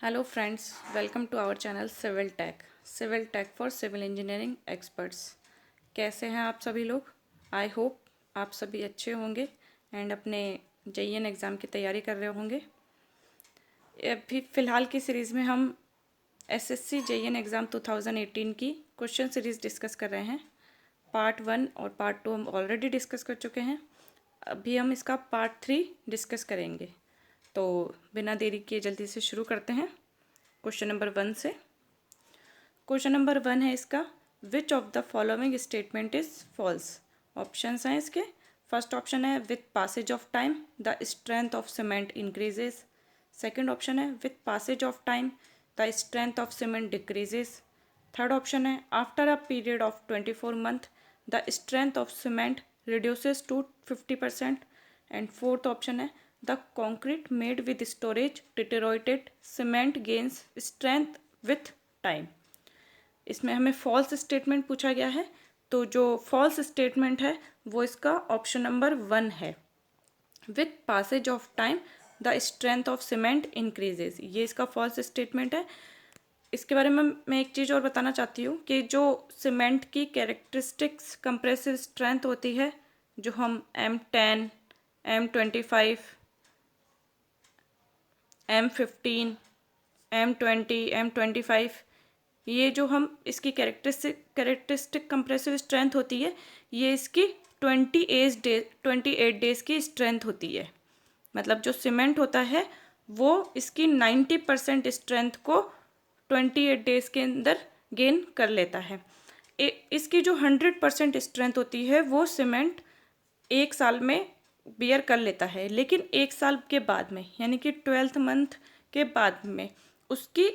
Hello friends, welcome to our channel Civil Tech for civil engineering experts. कैसे हैं आप सभी लोग? आई होप आप सभी अच्छे होंगे एंड अपने जेईएन एग्ज़ाम की तैयारी कर रहे होंगे। अभी फ़िलहाल की सीरीज़ में हम एसएससी जेईएन एग्ज़ाम 2018 की क्वेश्चन सीरीज़ डिस्कस कर रहे हैं। पार्ट 1 और पार्ट 2 हम ऑलरेडी डिस्कस कर चुके हैं। अभी हम इसका पार्ट 3 डिस्कस करेंगे। तो बिना देरी किए जल्दी से शुरू करते हैं क्वेश्चन नंबर 1 से। क्वेश्चन नंबर 1 है इसका, which of the following statement is false. Options हैं इसके। फर्स्ट ऑप्शन है with passage of time the strength of cement increases. Second option है with passage of time the strength of cement decreases. Third option है after a period of 24 month the strength of cement reduces to 50%। And fourth option है the concrete made with storage deteriorated cement gains strength with time. इसमें हमें false statement पूछा गया है, तो जो false statement है वो इसका ऑप्शन नंबर 1 है, with passage of time the strength of cement increases. ये इसका फॉल्स स्टेटमेंट है। इसके बारे में मैं एक चीज़ और बताना चाहती हूँ कि जो सीमेंट की कैरेक्टरिस्टिक्स कंप्रेसिव स्ट्रेंथ होती है, जो हम M10, M25, M15, M20, M25, ये जो हम इसकी कैरेक्टरिस्टिक कंप्रेसिव स्ट्रेंथ होती है, ये इसकी 28 डेज की स्ट्रेंथ होती है। मतलब जो सीमेंट होता है वो इसकी 90% स्ट्रेंथ को 28 डेज के अंदर गेन कर लेता है। इसकी जो 100% स्ट्रेंथ होती है वो सीमेंट एक साल में बियर कर लेता है, लेकिन एक साल के बाद में यानी कि 12th मंथ के बाद में उसकी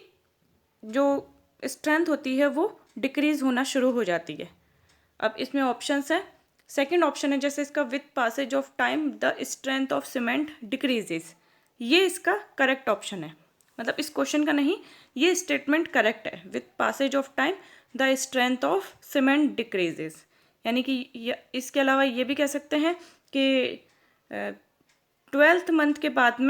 जो स्ट्रेंथ होती है वो डिक्रीज होना शुरू हो जाती है। अब इसमें ऑप्शंस है। सेकंड ऑप्शन है जैसे इसका with passage of time the strength of cement decreases, ये इसका करेक्ट ऑप्शन है। मतलब इस क्वेश्चन का नहीं, ये स्टेटमेंट करेक्ट है। With passage of time the strength of cement decreases, यानी कि इसके अलावा ये भी कह सकते हैं कि 12 मंथ के बाद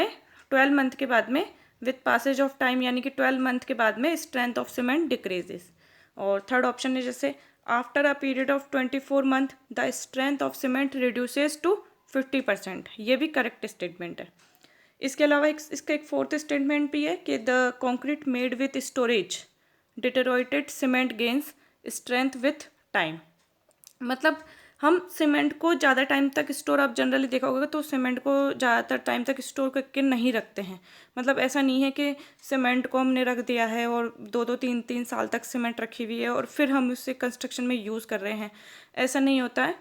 में विथ पासेज ऑफ टाइम यानी कि 12 मंथ के बाद में स्ट्रेंथ ऑफ सीमेंट डिक्रीजेस। और थर्ड ऑप्शन है जैसे after a period of 24 month the strength of cement reduces to 50%, ये भी करेक्ट स्टेटमेंट है। इसके अलावा इसका एक फोर्थ स्टेटमेंट भी है कि the concrete made with storage deteriorated cement gains strength with time. मतलब हम सीमेंट को ज़्यादा टाइम तक स्टोर, आप जनरली देखा होगा तो सीमेंट को ज़्यादातर टाइम तक स्टोर करके नहीं रखते हैं। मतलब ऐसा नहीं है कि सीमेंट को हमने रख दिया है और 2-3 साल तक सीमेंट रखी हुई है और फिर हम उससे कंस्ट्रक्शन में यूज़ कर रहे हैं, ऐसा नहीं होता है।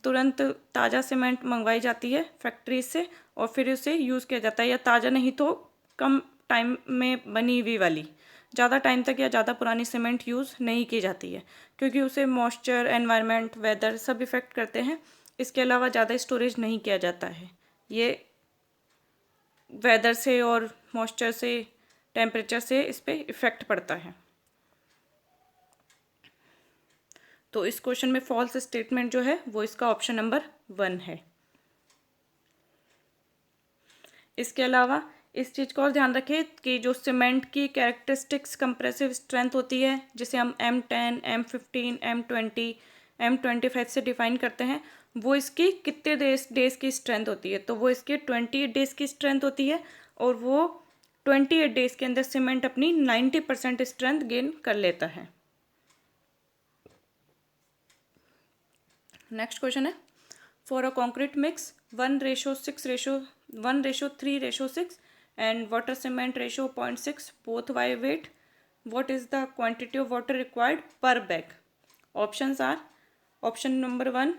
तुरंत ताज़ा सीमेंट मंगवाई जाती है फैक्ट्री से और फिर उसे यूज़ किया जाता है, या ताज़ा नहीं तो कम टाइम में बनी हुई वाली, ज़्यादा टाइम तक या ज़्यादा पुरानी सीमेंट यूज़ नहीं की जाती है, क्योंकि उसे मॉइस्चर, एनवायरनमेंट, वेदर सब इफ़ेक्ट करते हैं। इसके अलावा ज़्यादा स्टोरेज नहीं किया जाता है। ये वेदर से और मॉइस्चर से, टेम्परेचर से इस पर इफ़ेक्ट पड़ता है। तो इस क्वेश्चन में फॉल्स स्टेटमेंट जो है वो इसका ऑप्शन नंबर 1 है। इसके अलावा इस चीज़ को और ध्यान रखें कि जो सीमेंट की कैरेक्टरिस्टिक्स कंप्रेसिव स्ट्रेंथ होती है, जिसे हम M10, M15, M20, M25 से डिफाइन करते हैं, वो इसकी कितने डेज की स्ट्रेंथ होती है, तो वो इसकी 28 डेज की स्ट्रेंथ होती है और वो 28 डेज के अंदर सीमेंट अपनी 90% स्ट्रेंथ गेन कर लेता है। नेक्स्ट क्वेश्चन है, for a concrete mix 1:3:6 and water cement ratio 0.6 both by weight, what is the quantity of water required per bag? Options are option number 1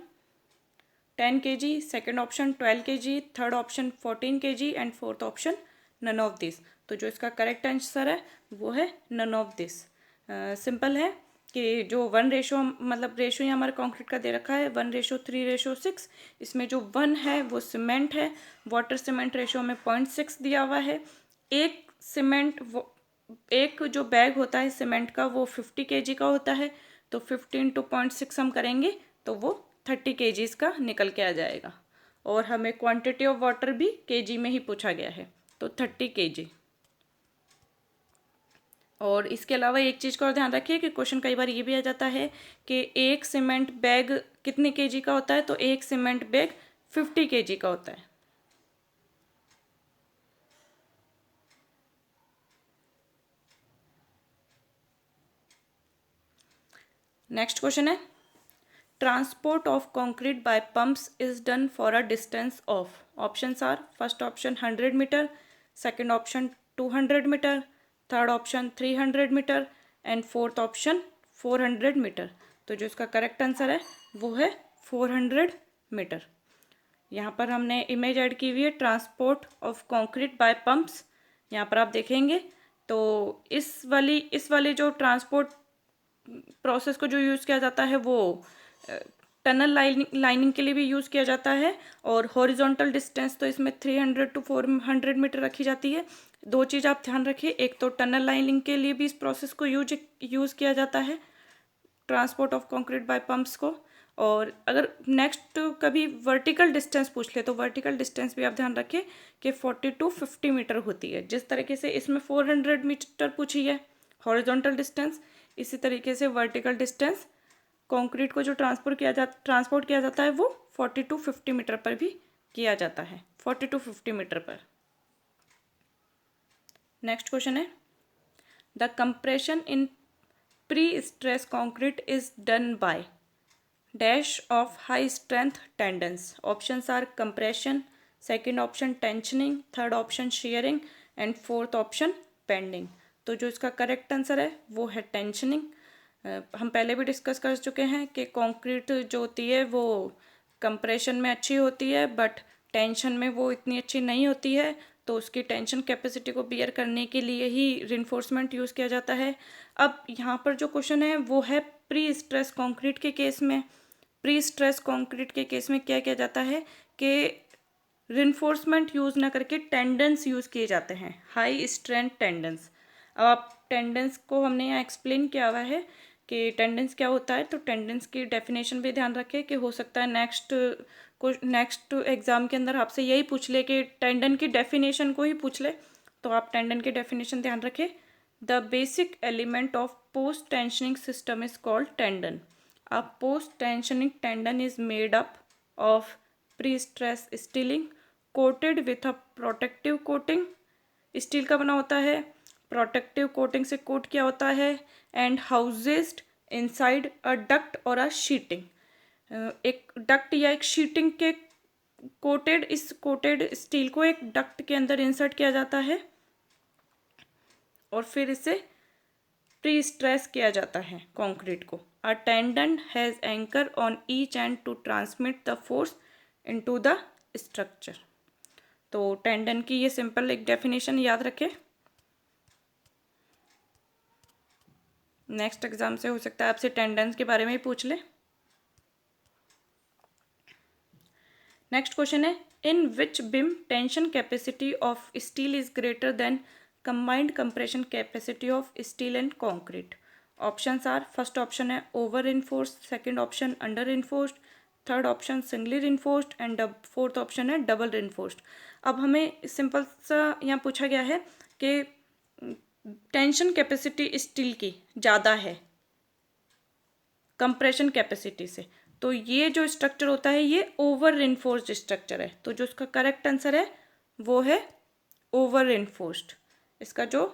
10 kg, second option 12 kg, third option 14 kg and fourth option none of this। तो जो इसका correct answer है वो है none of this. Simple है कि जो 1 ratio, मतलब रेशो यहाँ हमारे कॉन्क्रीट का दे रखा है 1:3:6, इसमें जो 1 है वो सीमेंट है, वाटर सीमेंट रेशो में 0.6 दिया हुआ है। एक जो बैग होता है सीमेंट का वो 50 kg का होता है, तो 15 × 0.6 हम करेंगे तो वो 30 kg का निकल के आ जाएगा। और हमें क्वांटिटी ऑफ वाटर भी kg में ही पूछा गया है, तो 30 kg। और इसके अलावा एक चीज़ का और ध्यान रखिए कि क्वेश्चन कई बार ये भी आ जाता है कि एक सीमेंट बैग कितने केजी का होता है, तो एक सीमेंट बैग 50 केजी का होता है। नेक्स्ट क्वेश्चन है, transport of concrete by pumps is done for a distance of, options are, first option 100 metre, second option 200 metre, third option 300 metre and fourth option 400 metre. तो जो इसका correct answer है वो है 400 मीटर। यहाँ पर हमने इमेज ऐड की हुई है transport of concrete by pumps. यहाँ पर आप देखेंगे तो इस वाली जो ट्रांसपोर्ट प्रोसेस को जो यूज़ किया जाता है वो टनल लाइनिंग के लिए भी यूज़ किया जाता है, और हॉरिजॉन्टल डिस्टेंस तो इसमें 300 to 400 मीटर रखी जाती है। दो चीज़ आप ध्यान रखिए, एक तो टनल लाइनिंग के लिए भी इस प्रोसेस को यूज़ किया जाता है transport of concrete by pumps को। और अगर नेक्स्ट कभी वर्टिकल डिस्टेंस पूछ ले तो वर्टिकल डिस्टेंस भी आप ध्यान रखिए कि 40 to 50 मीटर होती है। जिस तरीके से इसमें 400 मीटर पूछी है हॉरिजॉन्टल डिस्टेंस, इसी तरीके से वर्टिकल डिस्टेंस कंक्रीट को जो ट्रांसपोर्ट किया जाता है वो 40 to 50 मीटर पर भी किया जाता है, 40 to 50 मीटर पर। नेक्स्ट क्वेश्चन है, the compression in prestress concrete is done by dash of high strength tendons. Options are compression, second option tensioning, third option shearing and fourth option bending. तो जो इसका correct answer है वो है tensioning. हम पहले भी डिस्कस कर चुके हैं कि कंक्रीट जो होती है वो कंप्रेशन में अच्छी होती है बट टेंशन में वो इतनी अच्छी नहीं होती है, तो उसकी टेंशन कैपेसिटी को बियर करने के लिए ही रिइंफोर्समेंट यूज़ किया जाता है। अब यहाँ पर जो क्वेश्चन है वो है प्री स्ट्रेस कंक्रीट के केस में। प्री स्ट्रेस कंक्रीट के केस में क्या किया जाता है कि रिइंफोर्समेंट यूज़ ना करके टेंडेंस यूज़ किए जाते हैं, हाई स्ट्रेंथ टेंडेंस। अब आप टेंडेंस को हमने यहाँ एक्सप्लेन किया हुआ है कि टेंडेंस क्या होता है, तो टेंडेंस की डेफिनेशन भी ध्यान रखें कि हो सकता है नेक्स्ट एग्जाम के अंदर आपसे यही पूछ ले कि टेंडन की डेफिनेशन को ही पूछ ले, तो आप टेंडन की डेफिनेशन ध्यान रखें। The basic element of post tensioning system is called tendon. A post-tensioning tendon is made up of pre-stress steeling coated with a protective coating। Steel का बना होता है, प्रोटेक्टिव कोटिंग से कोट किया होता है, एंड हाउसेड इनसाइड अ डक्ट और अ sheeting. एक डक्ट या एक शीटिंग के इस कोटेड स्टील को एक डक्ट के अंदर इंसर्ट किया जाता है और फिर इसे प्री स्ट्रेस किया जाता है कंक्रीट को। A tendon has anchor on each end to transmit the force into the structure. तो टेंडन की ये सिंपल एक डेफिनेशन याद रखें, नेक्स्ट एग्जाम से हो सकता है आपसे टेंडन के बारे में ही पूछ ले। नेक्स्ट क्वेश्चन है, in which beam tension capacity of steel is greater than combined compression capacity of steel and concrete. Options are, first option है over reinforced, second option under reinforced, third option singly reinforced and fourth option है double reinforced. अब हमें simple सा यहाँ पूछा गया है कि टेंशन कैपेसिटी स्टील की ज़्यादा है कंप्रेशन कैपेसिटी से, तो ये जो स्ट्रक्चर होता है ये ओवर इन्फोर्स्ड स्ट्रक्चर है। तो जो इसका करेक्ट आंसर है वो है ओवर इन्फोर्स्ड। इसका जो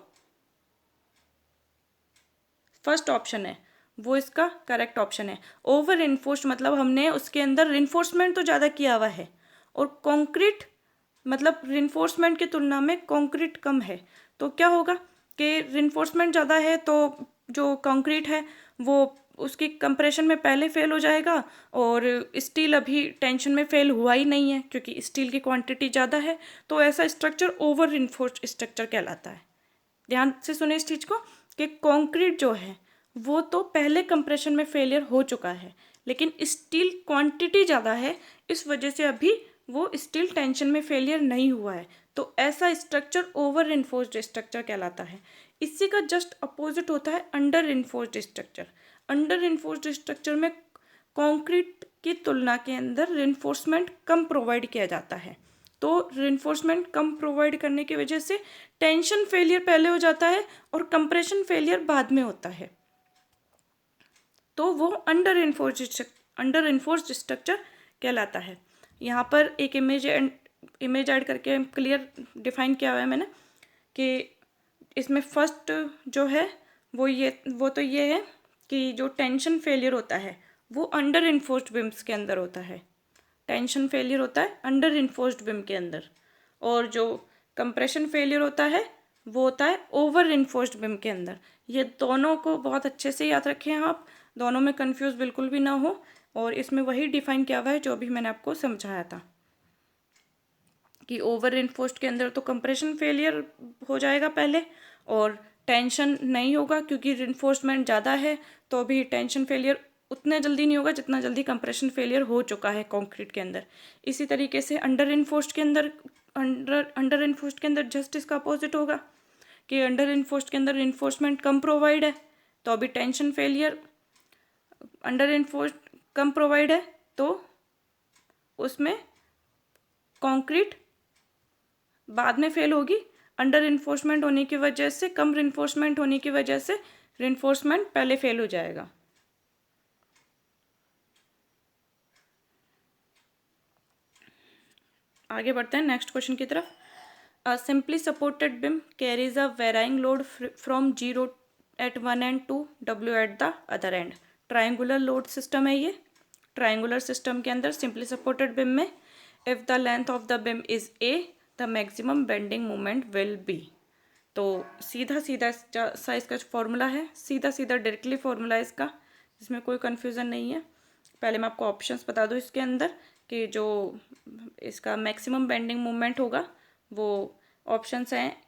फर्स्ट ऑप्शन है वो इसका करेक्ट ऑप्शन है। ओवर इन्फोर्स्ड मतलब हमने उसके अंदर रिइंफोर्समेंट तो ज़्यादा किया हुआ है और कंक्रीट मतलब रिइंफोर्समेंट की तुलना में कंक्रीट कम है, तो क्या होगा कि रिइंफोर्समेंट ज़्यादा है तो जो कंक्रीट है वो उसकी कंप्रेशन में पहले फेल हो जाएगा, और स्टील अभी टेंशन में फेल हुआ ही नहीं है क्योंकि स्टील की क्वांटिटी ज़्यादा है, तो ऐसा स्ट्रक्चर ओवर रिइंफोर्स्ड स्ट्रक्चर कहलाता है। ध्यान से सुने इस चीज़ को कि कंक्रीट जो है वो तो पहले कंप्रेशन में फेलियर हो चुका है, लेकिन स्टील क्वांटिटी ज़्यादा है, इस वजह से अभी वो स्टील टेंशन में फेलियर नहीं हुआ है, तो ऐसा स्ट्रक्चर ओवर इन्फोर्स्ड स्ट्रक्चर कहलाता है। इसी का जस्ट अपोजिट होता है under enforced structure. Under enforced structure में कंक्रीट की तुलना के अंदर रिइंफोर्समेंट कम प्रोवाइड किया जाता है, तो रिइंफोर्समेंट कम प्रोवाइड करने की वजह से टेंशन फेलियर पहले हो जाता है और कंप्रेशन फेलियर बाद में होता है, तो वो अंडर इन्फोर्स्ड स्ट्रक्चर कहलाता है। यहाँ पर एक इमेज ऐड करके क्लियर डिफाइन किया हुआ है मैंने कि इसमें फर्स्ट जो है वो तो ये है कि जो टेंशन फेलियर होता है वो अंडर इन्फोर्स्ड बिम्स के अंदर होता है। टेंशन फेलियर होता है अंडर इन्फोर्स्ड बिम के अंदर, और जो कंप्रेशन फेलियर होता है वो होता है ओवर इन्फोर्स्ड बिम के अंदर। ये दोनों को बहुत अच्छे से याद रखें आप, दोनों में कंफ्यूज बिल्कुल भी ना हो, और इसमें वही डिफाइन किया हुआ है जो भी मैंने आपको समझाया था कि ओवर इन्फोर्स्ड के अंदर तो कंप्रेशन फेलियर हो जाएगा पहले, और टेंशन नहीं होगा क्योंकि रिन्फोर्समेंट ज़्यादा है, तो अभी टेंशन फेलियर उतने जल्दी नहीं होगा जितना जल्दी कंप्रेशन फेलियर हो चुका है कंक्रीट के अंदर। इसी तरीके से अंडर इन्फोर्स्ड के अंदर जस्ट इसका अपोजिट होगा कि अंडर इन्फोर्स्ड के अंदर रिन्फोर्समेंट कम प्रोवाइड है, तो अभी टेंशन फेलियर अंडर इन्फोर्स्ड कम प्रोवाइड है, तो उसमें कंक्रीट बाद में फेल होगी। अंडर इन्फोर्समेंट होने की वजह से, कम रिन्फोर्समेंट होने की वजह से रिन्फोर्समेंट पहले फेल हो जाएगा। आगे बढ़ते हैं नेक्स्ट क्वेश्चन की तरफ। A simply supported beam carries a varying load from 0 at one end to W at the other end. Triangular load system है ये। ट्राइंगुलर सिस्टम के अंदर सिंपली सपोर्टेड बिम में if the length of the beam is A the maximum bending moment will be. तो सीधा सीधा सा इसका फॉर्मूला है, सीधा सीधा डायरेक्टली फॉर्मूला है इसका, इसमें कोई कन्फ्यूज़न नहीं है। पहले मैं आपको ऑप्शंस बता दूँ इसके अंदर कि जो इसका मैक्सिमम बेंडिंग मोमेंट होगा वो ऑप्शंस हैं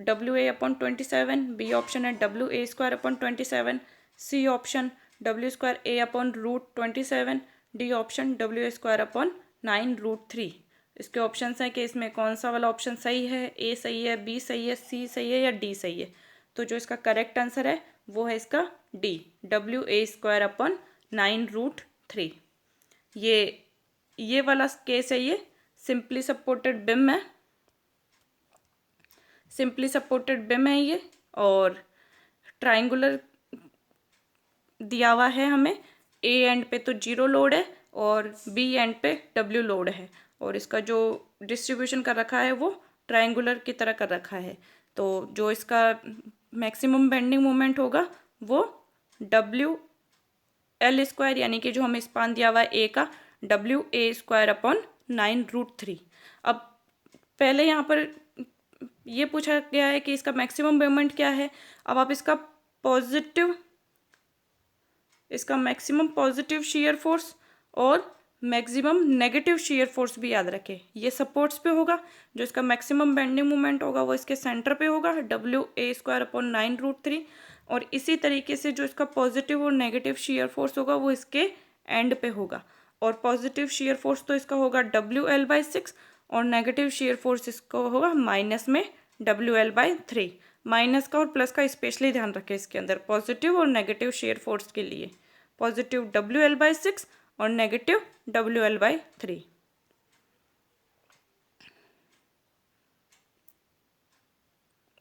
WA/27, बी ऑप्शन है WA²/27, C option W²A/√27, D option WA²/9√3। इसके ऑप्शंस हैं कि इसमें कौन सा वाला ऑप्शन सही है, ए सही है, बी सही है, सी सही है या डी सही है। तो जो इसका करेक्ट आंसर है वो है इसका डी, WA²/9√3। ये वाला केस है, ये सिंपली सपोर्टेड बिम है, सिंपली सपोर्टेड बिम है ये, और ट्राइंगुलर दिया हुआ है हमें। ए एंड पे तो 0 लोड है और बी एंड पे W लोड है, और इसका जो डिस्ट्रीब्यूशन कर रखा है वो ट्राइंगुलर की तरह कर रखा है। तो जो इसका मैक्सिमम बेंडिंग मोमेंट होगा वो WL² यानी कि जो हमें स्पान दिया हुआ है ए का WA²/9√3। अब पहले यहाँ पर ये पूछा गया है कि इसका मैक्सिमम मोमेंट क्या है। अब आप इसका मैक्सिमम पॉजिटिव शेयर फोर्स और मैक्सिमम नेगेटिव शेयर फोर्स भी याद रखें। ये सपोर्ट्स पे होगा, जो इसका मैक्सिमम बेंडिंग मोमेंट होगा वो इसके सेंटर पे होगा WA²/9√3, और इसी तरीके से जो इसका पॉजिटिव और नेगेटिव शेयर फोर्स होगा वो इसके एंड पे होगा। और पॉजिटिव शेयर फोर्स तो इसका होगा WL/6 और नेगेटिव शेयर फोर्स इसका होगा माइनस में WL/3। माइनस का और प्लस का स्पेशली ध्यान रखें इसके अंदर, पॉजिटिव और नेगेटिव शेयर फोर्स के लिए पॉजिटिव WL/6 और नेगेटिव WL/3।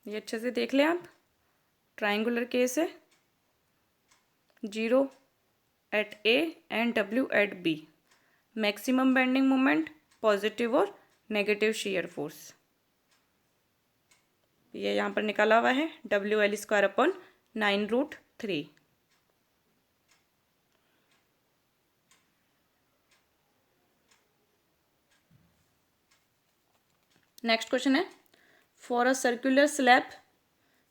ये अच्छे से देख लें आप, ट्राइंगुलर केस है, 0 at A and W at B, maximum bending moment, positive और नेगेटिव शेयर फोर्स। ये यहाँ पर निकाला हुआ है WL²/9√3। नेक्स्ट क्वेश्चन है, for a circular slab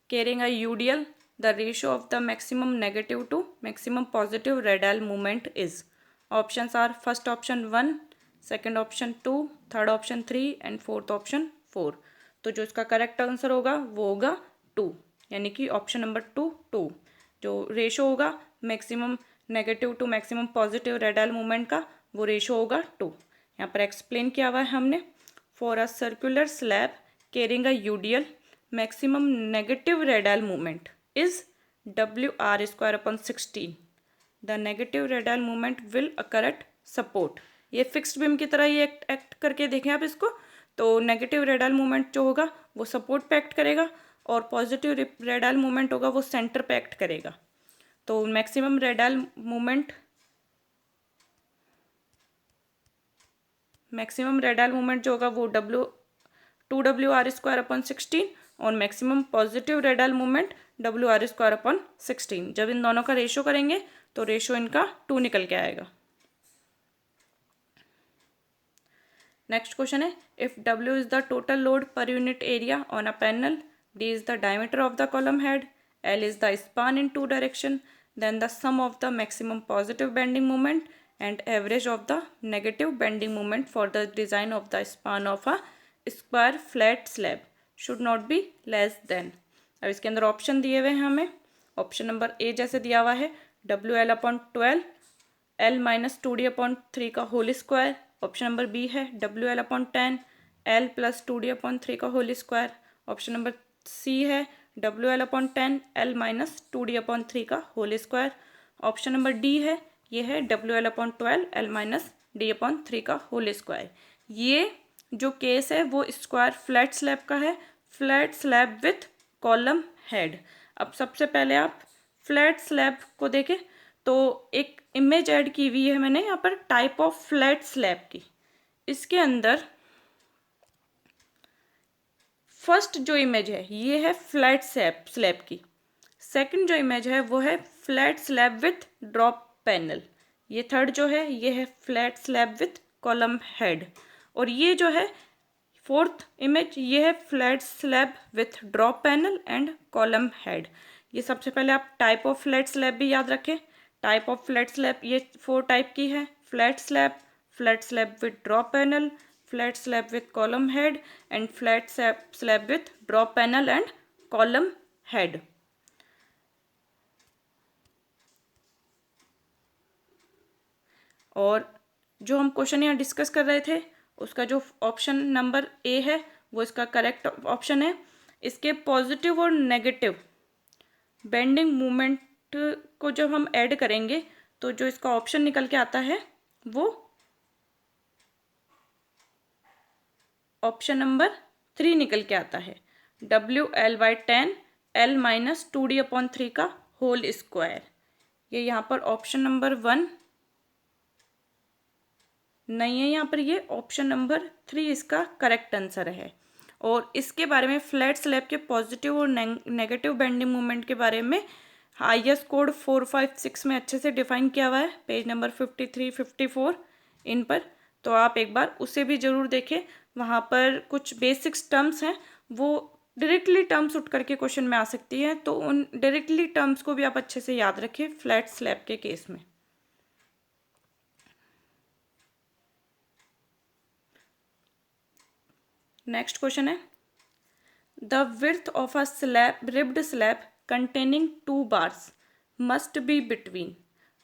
carrying a UDL the ratio of the maximum negative to maximum positive radial movement is. Options are first option 1, second option 2, third option 3 and fourth option 4। तो जो इसका correct answer होगा वो होगा 2, यानी कि option number 2। जो ratio होगा maximum negative to maximum positive radial movement का वो रेशो होगा 2। यहाँ पर एक्सप्लेन किया हुआ है हमने, for a circular slab carrying a UDL maximum negative radial movement is WR²/16। The negative radial movement will occur at support. ये फिक्स्ड बिम की तरह ही एक्ट करके देखें आप इसको, तो नेगेटिव रेडाल मूवमेंट जो होगा वो सपोर्ट पे एक्ट करेगा और पॉजिटिव रेडाल मूवमेंट होगा वो सेंटर पे एक्ट करेगा। तो मैक्सिमम रेडाल मूवमेंट जो होगा वो 2WR²/16 और मैक्सिमम पॉजिटिव रेडाल मूवमेंट WR²/16। जब इन दोनों का रेशो करेंगे तो रेशो इनका 2 निकल के आएगा। नेक्स्ट क्वेश्चन है, if W is the total load per unit area on a panel, D is the diameter of the column head, L is the span in 2 direction, then the sum of the maximum positive bending moment and average of the negative bending moment for the design of the span of a square flat slab should not be less than। अब इसके अंदर option दिए हुए हैं हमें। Option number A जैसे दिया हुआ है WL/12 L-2D/3 का whole square. Option number B है WL/10 L+2D/3 का whole square. Option number C है WL/10 L-2D/3 का whole square. Option number D है ये है WL/12 L-D/3 का होल स्क्वायर। ये जो केस है वो स्क्वायर फ्लैट स्लैब का है, flat slab with column head. अब सबसे पहले आप फ्लैट स्लैब को देखें तो एक इमेज ऐड की हुई है मैंने यहाँ पर टाइप ऑफ फ्लैट स्लैब की। इसके अंदर फर्स्ट जो इमेज है ये है फ्लैट स्लैब की। सेकंड जो इमेज है वो है flat slab with drop panel. ये थर्ड जो है ये है flat slab with column head. और ये जो है फोर्थ इमेज ये है flat slab with drop panel and column head. ये सबसे पहले आप टाइप ऑफ फ्लैट स्लैब भी याद रखें। टाइप ऑफ फ्लैट स्लैब ये 4 टाइप की है, flat slab with drop panel, flat slab with column head and flat slab with drop panel and column head. और जो हम क्वेश्चन यहाँ डिस्कस कर रहे थे उसका जो ऑप्शन नंबर ए है वो इसका करेक्ट ऑप्शन है। इसके पॉजिटिव और नेगेटिव बेंडिंग मोमेंट को जब हम ऐड करेंगे तो जो इसका ऑप्शन निकल के आता है वो ऑप्शन नंबर 3 निकल के आता है WL/10 L-2D/3 का होल स्क्वायर। ये यहाँ पर ऑप्शन नंबर 1 नहीं है, यहाँ पर ये ऑप्शन नंबर 3 इसका करेक्ट आंसर है। और इसके बारे में फ्लैट स्लैब के पॉजिटिव और नेगेटिव बेंडिंग मोमेंट के बारे में IS कोड 456 में अच्छे से डिफाइन किया हुआ है, पेज नंबर 53-54 इन पर। तो आप एक बार उसे भी ज़रूर देखें। वहाँ पर कुछ बेसिक्स टर्म्स हैं वो डायरेक्टली टर्म्स उठ करके क्वेश्चन में आ सकती है, तो उन डायरेक्टली टर्म्स को भी आप अच्छे से याद रखें फ्लैट स्लैब के केस में। नेक्स्ट क्वेश्चन है, the width of a slab ribbed slab containing 2 bars must be between.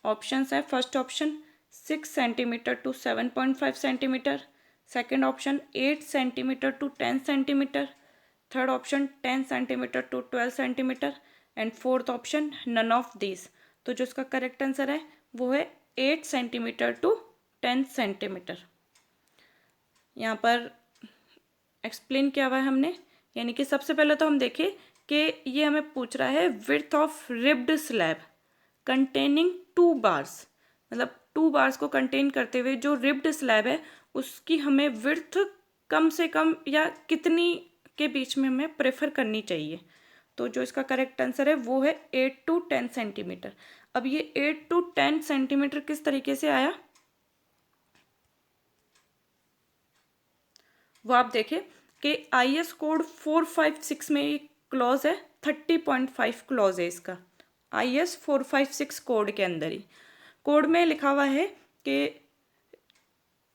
Options है, first option 6 centimetre to 7.5 centimetre, second option 8 centimetre to 10 centimetre, third option 10 centimetre to 12 centimetre and fourth option none of this. तो जो इसका correct answer है वो है 8 centimetre to 10 centimetre. यहाँ पर explain किया हुआ है हमने, यानी कि सबसे पहले तो हम देखें कि ये हमें पूछ रहा है width of ribbed slab containing 2 bars, मतलब 2 bars को कंटेन करते हुए जो रिब्ड स्लैब है उसकी हमें विड्थ कम से कम या कितनी के बीच में हमें प्रेफर करनी चाहिए। तो जो इसका करेक्ट आंसर है वो है 8 to 10 सेंटीमीटर। अब ये 8 to 10 सेंटीमीटर किस तरीके से आया वो आप देखें कि IS कोड 456 में एक क्लॉज है 30.5 क्लॉज है इसका। IS 456 कोड के अंदर ही कोड में लिखा हुआ है कि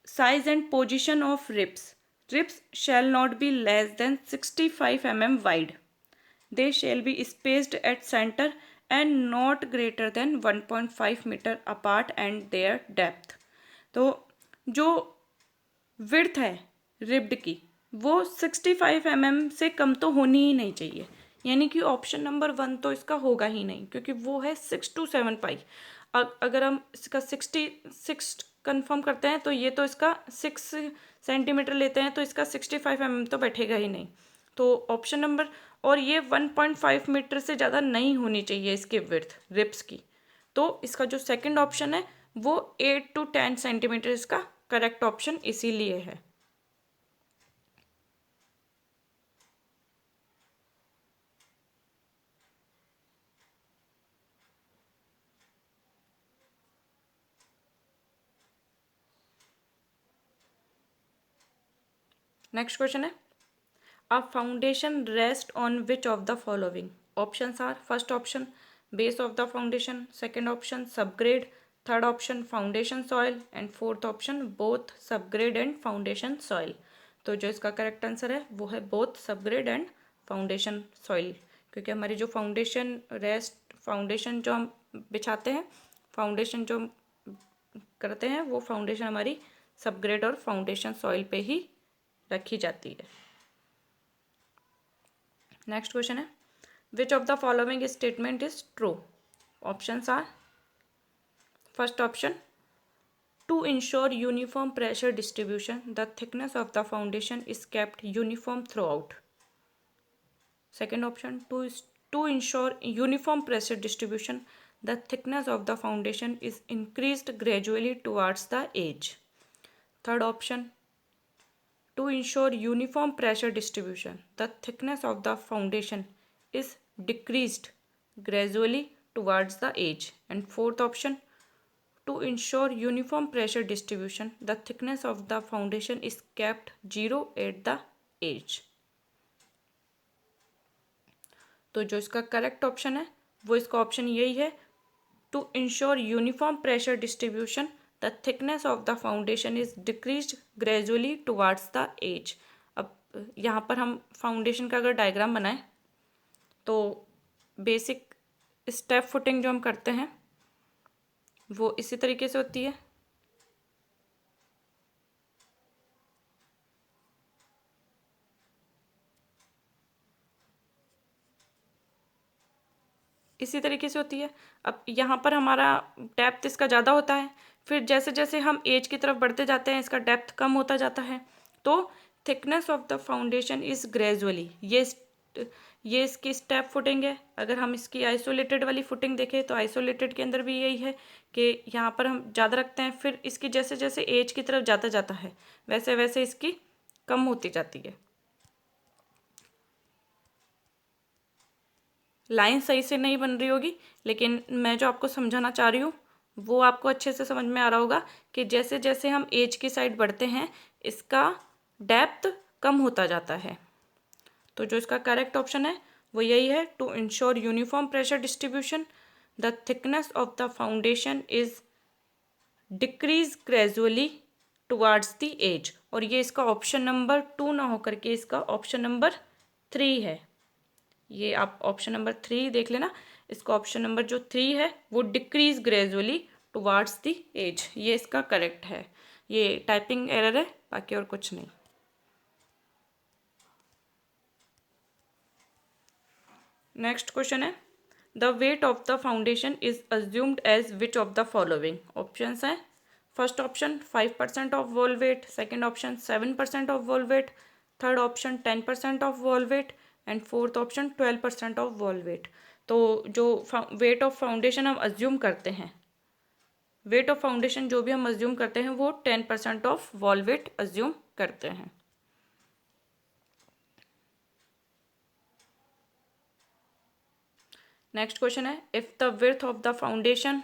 size and position of ribs shall not be less than 65 mm wide, they shall be spaced at centre and not greater than 1.5 metre apart and their depth. तो जो विड्थ है रिब्ड की वो 65 mm से कम तो होनी ही नहीं चाहिए, यानी कि ऑप्शन नंबर 1 तो इसका होगा ही नहीं क्योंकि वो है 6 to 7 पाई। अगर हम इसका 66 कंफर्म करते हैं तो ये तो इसका 6 सेंटीमीटर लेते हैं तो इसका 65 mm तो बैठेगा ही नहीं। तो ऑप्शन नंबर, और ये 1.5 मीटर से ज़्यादा नहीं होनी चाहिए इसकी विड्थ रिब्स की। तो इसका जो सेकंड ऑप्शन है वो 8 to 10 सेंटीमीटर इसका करेक्ट ऑप्शन इसीलिए है। नेक्स्ट क्वेश्चन है, A foundation rests on which of the following? Options are: first option base of the foundation, second option subgrade, third option foundation soil, and fourth option both subgrade and foundation soil. तो जो इसका correct answer है वो है both subgrade and foundation soil, क्योंकि हमारी जो foundation जो हम बिछाते हैं, फाउंडेशन जो हम करते हैं वो फाउंडेशन हमारी सबग्रेड और फाउंडेशन सॉइल पे ही रखी जाती है। नेक्स्ट क्वेश्चन है, which of the following statement is true? Options are: first option to ensure uniform pressure distribution the thickness of the foundation is kept uniform throughout. Second option to ensure uniform pressure distribution the thickness of the foundation is increased gradually towards the edge. Third option to ensure uniform pressure distribution, the thickness of the foundation is decreased gradually towards the edge. And fourth option, to ensure uniform pressure distribution, the thickness of the foundation is kept 0 at the edge. तो जो इसका correct option है वो इसका option यही है, to ensure uniform pressure distribution the thickness of the foundation is decreased gradually towards the edge. अब यहाँ पर हम फाउंडेशन का अगर डायग्राम बनाएं तो बेसिक स्टेप फुटिंग जो हम करते हैं वो इसी तरीके से होती है। इसी तरीके से होती है। अब यहाँ पर हमारा डेप्थ इसका ज़्यादा होता है, फिर जैसे जैसे हम एज की तरफ बढ़ते जाते हैं इसका डेप्थ कम होता जाता है। तो thickness of the foundation is gradually, ये इसकी स्टेप फुटिंग है। अगर हम इसकी आइसोलेटेड वाली फुटिंग देखें तो आइसोलेटेड के अंदर भी यही है कि यहाँ पर हम ज़्यादा रखते हैं, फिर इसकी जैसे जैसे एज की तरफ जाता जाता है वैसे वैसे इसकी कम होती जाती है। लाइन सही से नहीं बन रही होगी, लेकिन मैं जो आपको समझाना चाह रही हूँ वो आपको अच्छे से समझ में आ रहा होगा कि जैसे जैसे हम एज की साइड बढ़ते हैं इसका डेप्थ कम होता जाता है। तो जो इसका करेक्ट ऑप्शन है वो यही है, to ensure uniform pressure distribution the thickness of the foundation is decrease gradually towards the edge. और ये इसका ऑप्शन नंबर 2 ना होकर के इसका ऑप्शन नंबर 3 है। ये आप ऑप्शन नंबर 3 देख लेना, इसका ऑप्शन नंबर जो 3 है वो decrease gradually towards the edge, ये इसका करेक्ट है। ये टाइपिंग एरर है, बाकी और कुछ नहीं। नेक्स्ट क्वेश्चन है, the weight of the foundation is assumed as which of the following? Options हैं: first option 5% of wall weight, second option 7% of wall weight, third option 10% of wall weight, and fourth option 12% of wall weight. तो जो weight of foundation हम assume करते हैं, wait of foundation जो भी हम assume करते हैं वो 10% ऑफ वॉल वेट अज्यूम करते हैं। नेक्स्ट क्वेश्चन है, if the width of the foundation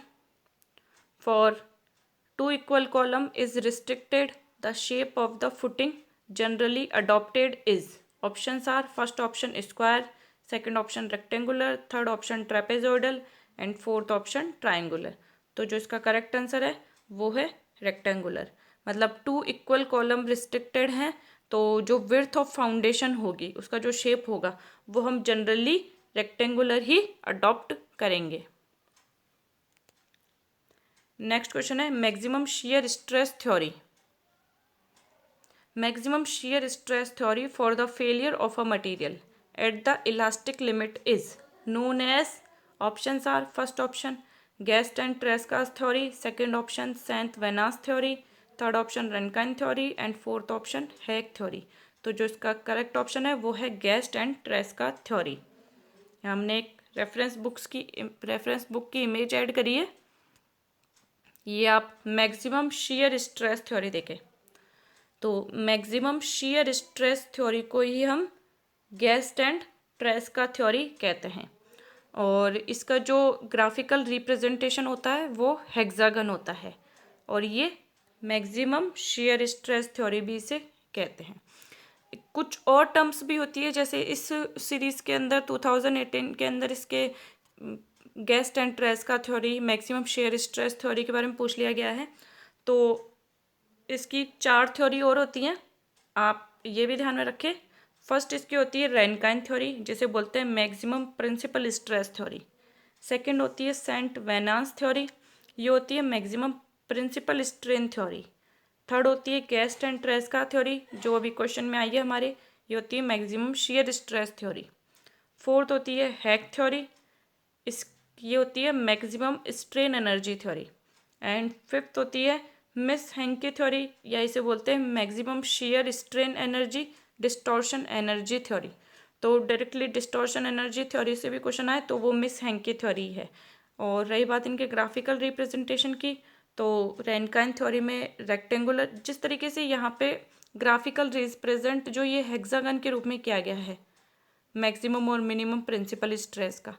for 2 equal column is restricted, the shape of the footing generally adopted is? Options are: first option square, second option rectangular, third option trapezoidal, and fourth option triangular. तो जो इसका correct answer है वो है rectangular. मतलब 2 equal column restricted हैं तो जो विड्थ ऑफ फाउंडेशन होगी उसका जो शेप होगा वो हम जनरली रेक्टेंगुलर ही अडॉप्ट करेंगे। नेक्स्ट क्वेश्चन है, maximum shear stress theory. Maximum shear stress theory for the failure of a material at the elastic limit is known as? Options are: first option Guest and Tresca's theory, second option Saint Venant's theory, third option Rankine theory and fourth option Haigh theory. तो जो इसका correct option है वो है guest and Tresca theory. हमने एक reference book की image add करी है, ये आप मैक्सिमम शीयर स्ट्रेस थ्योरी देखें। तो मैक्सिमम शीयर स्ट्रेस थ्योरी को ही हम गेस्ट एंड ट्रेस्का थ्योरी कहते हैं। और इसका जो ग्राफिकल रिप्रेजेंटेशन होता है वो हेक्सागन होता है, और ये मैक्सिमम शीयर स्ट्रेस थ्योरी भी इसे कहते हैं। कुछ और टर्म्स भी होती है, जैसे इस सीरीज़ के अंदर 2018 के अंदर इसके Guest and Tresca theory, maximum shear stress theory के बारे में पूछ लिया गया है। तो इसकी 4 थ्योरी और होती हैं, आप ये भी ध्यान में रखें। फर्स्ट इसकी होती है रैनकाइन थ्योरी, जिसे बोलते हैं maximum principal stress theory. Second होती है सेंट वेनास थ्योरी, ये होती है maximum principal strain theory. Third होती है गेस्ट एंड ट्रेस्का थ्योरी, जो अभी क्वेश्चन में आई है हमारे, ये होती है maximum shear stress theory. Fourth होती है हैक थ्योरी, ये होती है maximum strain energy theory. And fifth होती है मिस हेंकी थ्योरी, या इसे बोलते हैं maximum shear strain energy distortion energy theory. तो डायरेक्टली डिस्टॉर्शन एनर्जी थ्योरी से भी क्वेश्चन आए तो वो मिस हेंकी थ्योरी है। और रही बात इनके ग्राफिकल रिप्रेजेंटेशन की, तो रैनकाइन थ्योरी में रेक्टेंगुलर, जिस तरीके से यहाँ पे ग्राफिकल रिप्रेजेंट जो ये हेक्सागन के रूप में किया गया है मैक्सिमम और मिनिमम प्रिंसिपल स्ट्रेस का,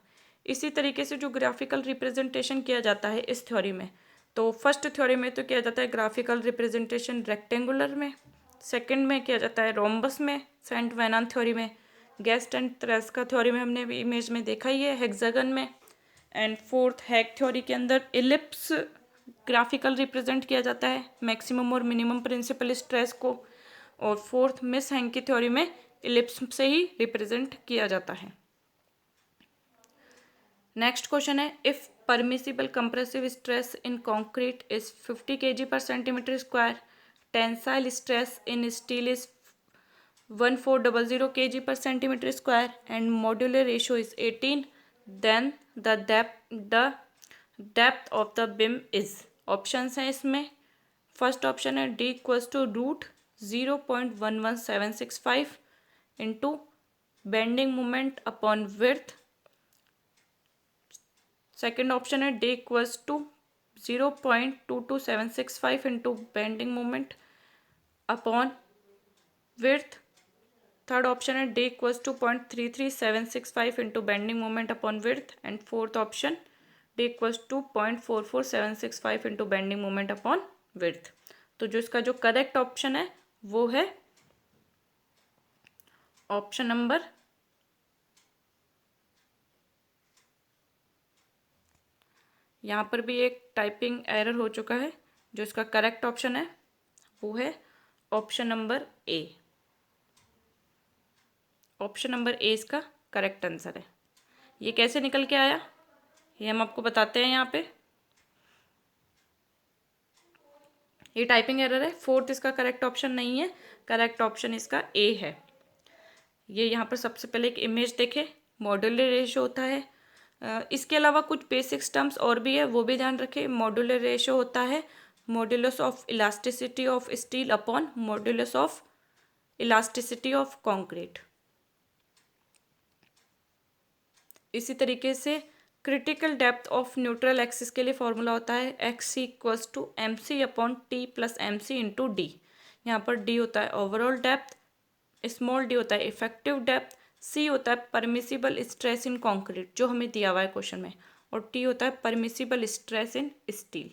इसी तरीके से जो ग्राफिकल रिप्रेजेंटेशन किया जाता है इस थ्योरी में। तो फर्स्ट थ्योरी में तो किया जाता है ग्राफिकल रिप्रेजेंटेशन रेक्टेंगुलर में, सेकंड में किया जाता है रोम्बस में सेंट वेनान थ्योरी में, गेस्ट एंड ट्रेस्का थ्योरी में हमने भी इमेज में देखा ही है हेक्सागन में, एंड फोर्थ हैक थ्योरी के अंदर इलिप्स ग्राफिकल रिप्रेजेंट किया जाता है मैक्सिमम और मिनिमम प्रिंसिपल स्ट्रेस को, और फोर्थ मिस हेंकी थ्योरी में इलिप्स से ही रिप्रेजेंट किया जाता है। नेक्स्ट क्वेश्चन है, if permissible compressive stress in concrete is 50 kg per centimeter square, tensile stress in steel is 1400 kg per centimeter square and modular ratio is 18, then the depth of the beam is। Options हैं इसमें। First option है d equals to root 0.11765 into bending moment upon width. Second option है d equals to 0.22765 into bending moment upon width. Third option है d equals to 0.33765 into bending moment upon width. And fourth option d equals to 0.44765 into bending moment upon width. तो जो इसका जो correct option है वो है option number, यहाँ पर भी एक टाइपिंग एरर हो चुका है, जो इसका करेक्ट ऑप्शन है वो है option number A. Option number A इसका करेक्ट आंसर है। ये कैसे निकल के आया ये हम आपको बताते हैं। यहाँ पे ये टाइपिंग एरर है, फोर्थ इसका करेक्ट ऑप्शन नहीं है, करेक्ट ऑप्शन इसका ए है। ये यहाँ पर सबसे पहले एक इमेज देखे, मॉड्यूलर रेशो होता है। इसके अलावा कुछ बेसिक्स टर्म्स और भी है, वो भी ध्यान रखें। मॉड्यूलर रेशो होता है modulus of elasticity of steel upon modulus of elasticity of concrete. इसी तरीके से critical depth of neutral axis के लिए फॉर्मूला होता है X equals to M C upon T plus M C into D. यहाँ पर डी होता है ओवरऑल डेप्थ, स्मॉल डी होता है इफेक्टिव डेप्थ, सी होता है परमिसिबल स्ट्रेस इन कंक्रीट जो हमें दिया हुआ है क्वेश्चन में, और टी होता है परमिसिबल स्ट्रेस इन स्टील।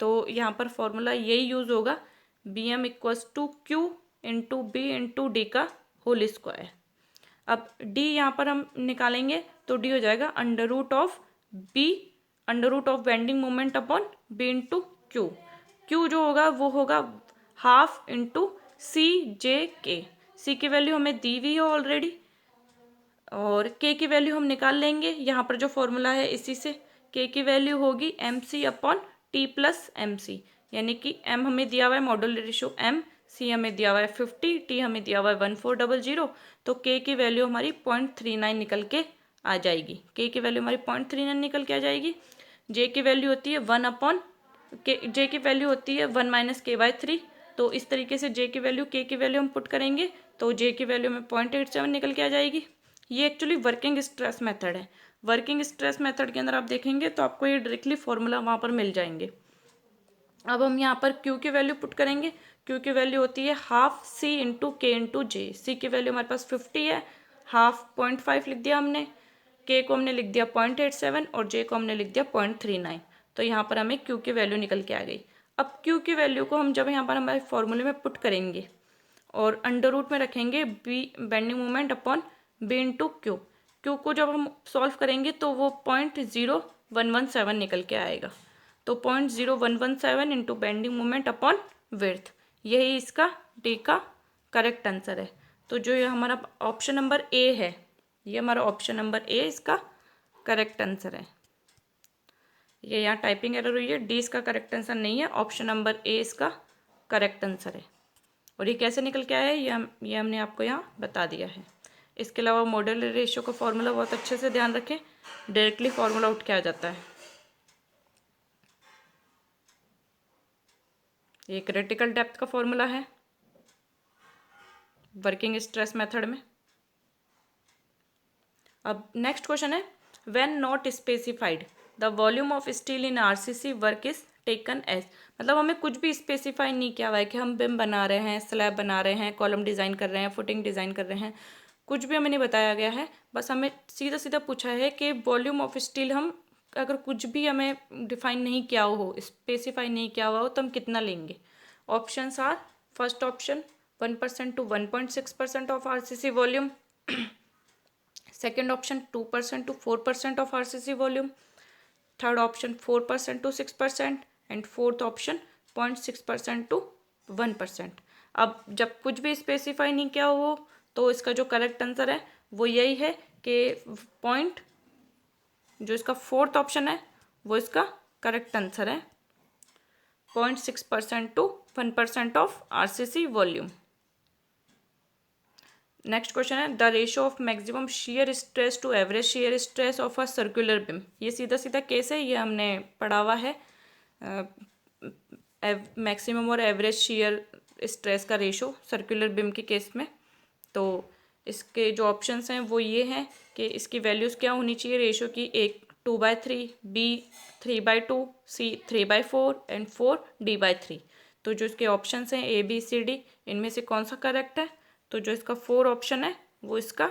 तो यहाँ पर फॉर्मूला यही यूज होगा, B M equals to Q into B into D का होल स्क्वायर। अब d यहाँ पर हम निकालेंगे तो d हो जाएगा under root of b under root of bending moment upon b into Q. Q जो होगा वो होगा हाफ इंटू सी जे के। सी की वैल्यू हमें दी हुई है ऑलरेडी, और k की वैल्यू हम निकाल लेंगे। यहाँ पर जो फॉर्मूला है इसी से k की वैल्यू होगी M C upon T plus M C, यानी कि m हमें दिया हुआ है मॉड्यूलर रेशियो m, c हमें दिया हुआ है 50, t हमें दिया हुआ है 1400, तो k की वैल्यू हमारी 0.39 निकल के आ जाएगी। k की वैल्यू हमारी 0.39 निकल के आ जाएगी। जे की वैल्यू होती है 1 अपॉन के, जे की वैल्यू होती है 1 माइनस k/3। तो इस तरीके से जे की वैल्यू, के की वैल्यू हम पुट करेंगे तो जे की वैल्यू में 0.87 निकल के आ जाएगी। ये एक्चुअली वर्किंग स्ट्रेस मेथड है। वर्किंग स्ट्रेस मेथड के अंदर आप देखेंगे तो आपको ये डायरेक्टली फॉर्मूला वहाँ पर मिल जाएंगे। अब हम यहाँ पर Q की वैल्यू पुट करेंगे। Q की वैल्यू होती है हाफ C इंटू के इंटू जे। सी की वैल्यू हमारे पास 50 है, हाफ 0.5 लिख दिया हमने, K को हमने लिख दिया 0.87 और J को हमने लिख दिया 0.39। तो यहाँ पर हमें Q की वैल्यू निकल के आ गई। अब Q की वैल्यू को हम जब यहाँ पर हमारे फॉर्मूले में पुट करेंगे और अंडर रूट में रखेंगे B bending moment upon B into Q. Q को जब हम सॉल्व करेंगे तो वो 0.0117 निकल के आएगा। तो 0.0117 into bending moment upon width, यही इसका डी का करेक्ट आंसर है। तो जो ये हमारा ऑप्शन नंबर ए है, ये हमारा ऑप्शन नंबर ए इसका करेक्ट आंसर है। ये यहाँ टाइपिंग एरर हुई है, डी इसका करेक्ट आंसर नहीं है, ऑप्शन नंबर ए इसका करेक्ट आंसर है। और ये कैसे निकल के आया है ये हमने आपको यहाँ बता दिया है। इसके अलावा मॉडल रेशियो का फॉर्मूला बहुत अच्छे से ध्यान रखें, डायरेक्टली फॉर्मूला उठ के आ जाता है। ये क्रिटिकल डेप्थ का फॉर्मूला है वर्किंग स्ट्रेस मेथड में। अब नेक्स्ट क्वेश्चन है, when not specified the volume of steel in RCC work is taken as. मतलब हमें कुछ भी स्पेसिफाई नहीं किया हुआ है कि हम बिम बना रहे हैं, स्लैब बना रहे हैं, कॉलम डिज़ाइन कर रहे हैं, फुटिंग डिज़ाइन कर रहे हैं, कुछ भी हमें नहीं बताया गया है। बस हमें सीधा सीधा पूछा है कि वॉल्यूम ऑफ स्टील, हम अगर कुछ भी हमें डिफाइन नहीं किया हो, स्पेसिफाई नहीं किया हुआ हो, तो हम कितना लेंगे। Options are, first option 1% to 1.6% of RCC volume, second option 2% to 4% of RCC volume, third option 4% to 6% and fourth option 0.6% to 1%। अब जब कुछ भी स्पेसिफाई नहीं किया हो तो इसका जो करेक्ट आंसर है वो यही है कि जो इसका फोर्थ ऑप्शन है वो इसका करेक्ट आंसर है, 0.6% to 1% of RCC volume. Next question है, the ratio of maximum shear stress to average shear stress of a circular beam. ये सीधा सीधा केस है, ये हमने पढ़ा हुआ है, मैक्सिमम और एवरेज शेयर स्ट्रेस का रेशो सर्कुलर बिम के केस में। तो इसके जो ऑप्शंस हैं वो ये हैं कि इसकी वैल्यूज़ क्या होनी चाहिए रेशो की, एक 2/3, बी 3/2, सी 3/4 एंड 4 D/3। तो जो इसके ऑप्शंस हैं ए बी सी डी, इनमें से कौन सा करेक्ट है। तो जो इसका 4 ऑप्शन है वो इसका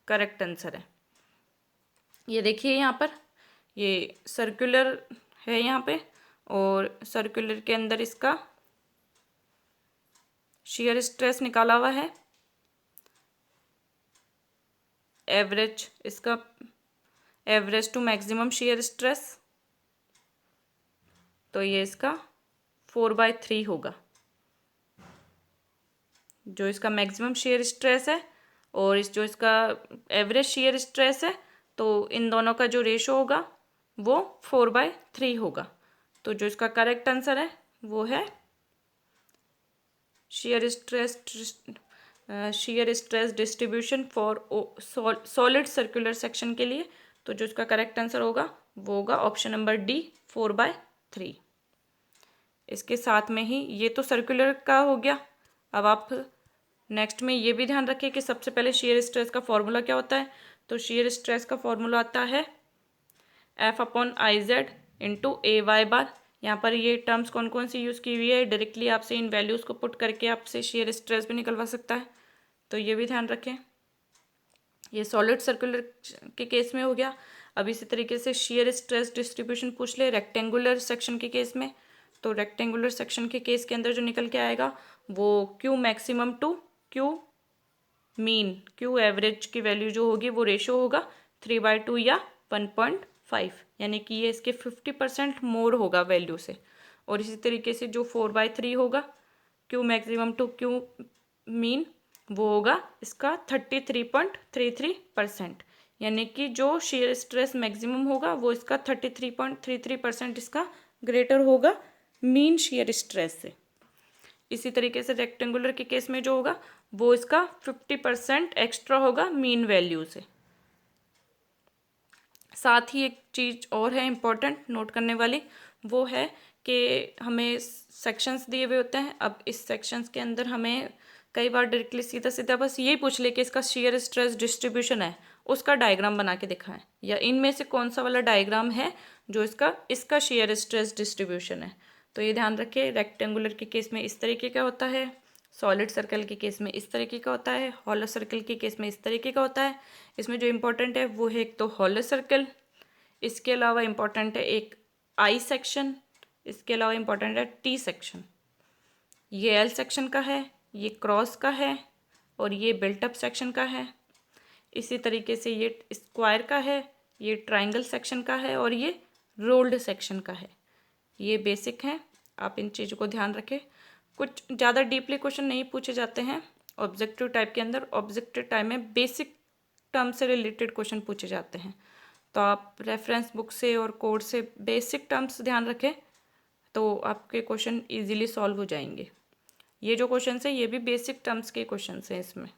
करेक्ट आंसर है। ये देखिए यहाँ पर ये सर्कुलर है यहाँ पे, और सर्कुलर के अंदर इसका शेयर स्ट्रेस निकाला हुआ है, एवरेज, इसका average to maximum shear stress, तो ये इसका 4/3 होगा जो इसका मैक्सिमम शेयर स्ट्रेस है, और जो इसका एवरेज शेयर स्ट्रेस है, तो इन दोनों का जो रेशो होगा वो 4/3 होगा। तो जो इसका करेक्ट आंसर है वो है shear stress distribution for solid circular section के लिए। तो जो इसका करेक्ट आंसर होगा वो होगा ऑप्शन नंबर डी, 4/3। इसके साथ में ही ये तो सर्कुलर का हो गया। अब आप नेक्स्ट में ये भी ध्यान रखें कि सबसे पहले शेयर स्ट्रेस का फॉर्मूला क्या होता है। तो शेयर स्ट्रेस का फॉर्मूला आता है F/IZ इंटू AY बार। यहाँ पर ये टर्म्स कौन कौन सी यूज़ की हुई है, डायरेक्टली आपसे इन वैल्यूज़ को पुट करके आपसे शेयर स्ट्रेस भी निकलवा सकता है, तो ये भी ध्यान रखें। ये सॉलिड सर्कुलर के केस में हो गया। अब इसी तरीके से शेयर स्ट्रेस डिस्ट्रीब्यूशन पूछ ले रेक्टेंगुलर सेक्शन के केस में। तो रेक्टेंगुलर सेक्शन के केस के अंदर जो निकल के आएगा वो Q maximum to Q mean, Q average की वैल्यू जो होगी वो रेशो होगा 3/2 या 1.5, यानी कि ये इसके 50% मोर होगा वैल्यू से। और इसी तरीके से जो 4/3 होगा Q maximum to Q mean, वो होगा इसका 33.33%, यानी कि जो शेयर स्ट्रेस मैक्सिमम होगा वो इसका 33.33% इसका ग्रेटर होगा मीन शेयर स्ट्रेस से। इसी तरीके से रेक्टेंगुलर के केस में जो होगा वो इसका 50% एक्स्ट्रा होगा मीन वैल्यू से। साथ ही एक चीज़ और है इम्पोर्टेंट नोट करने वाली, वो है कि हमें सेक्शंस दिए हुए होते हैं। अब इस सेक्शंस के अंदर हमें कई बार डायरेक्टली सीधा सीधा बस यही पूछ ले कि इसका शियर स्ट्रेस डिस्ट्रीब्यूशन है, उसका डायग्राम बना के दिखाएं, या इनमें से कौन सा वाला डायग्राम है जो इसका शियर स्ट्रेस डिस्ट्रीब्यूशन है। तो ये ध्यान रखें, रेक्टेंगुलर के केस में इस तरीके का होता है, सॉलिड सर्कल के केस में इस तरीके का होता है, हॉलो सर्कल के केस में इस तरीके का होता है। इसमें जो इम्पोर्टेंट है वो है एक तो हॉलो सर्कल, इसके अलावा इम्पोर्टेंट है एक आई सेक्शन, इसके अलावा इम्पोर्टेंट है टी सेक्शन। ये एल सेक्शन का है, ये क्रॉस का है, और ये बिल्टअप सेक्शन का है। इसी तरीके से ये स्क्वायर का है, ये ट्राइंगल सेक्शन का है, और ये रोल्ड सेक्शन का है। ये बेसिक हैं, आप इन चीज़ों को ध्यान रखें। कुछ ज़्यादा डीपली क्वेश्चन नहीं पूछे जाते हैं ऑब्जेक्टिव टाइप के अंदर। ऑब्जेक्टिव टाइप में बेसिक टर्म से रिलेटेड क्वेश्चन पूछे जाते हैं, तो आप रेफरेंस बुक से और कोड से बेसिक टर्म्स ध्यान रखें, तो आपके क्वेश्चन इजीली सॉल्व हो जाएंगे। ये जो क्वेश्चन है ये भी बेसिक टर्म्स के क्वेश्चन हैं इसमें,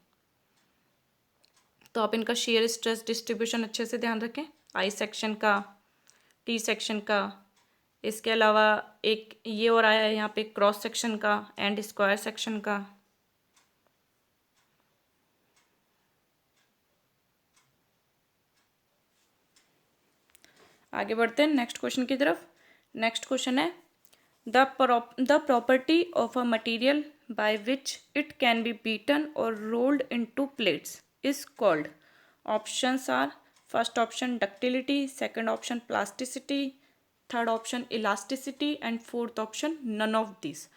तो आप इनका शेयर स्ट्रेस डिस्ट्रीब्यूशन अच्छे से ध्यान रखें, आई सेक्शन का, टी सेक्शन का। इसके अलावा एक ये और आया है यहाँ पे क्रॉस सेक्शन का एंड स्क्वायर सेक्शन का। आगे बढ़ते हैं नेक्स्ट क्वेश्चन की तरफ। नेक्स्ट क्वेश्चन है the property of a material by which it can be beaten or rolled into plates is called. Options are, first option ductility, second option plasticity, third option elasticity, and fourth option none of this.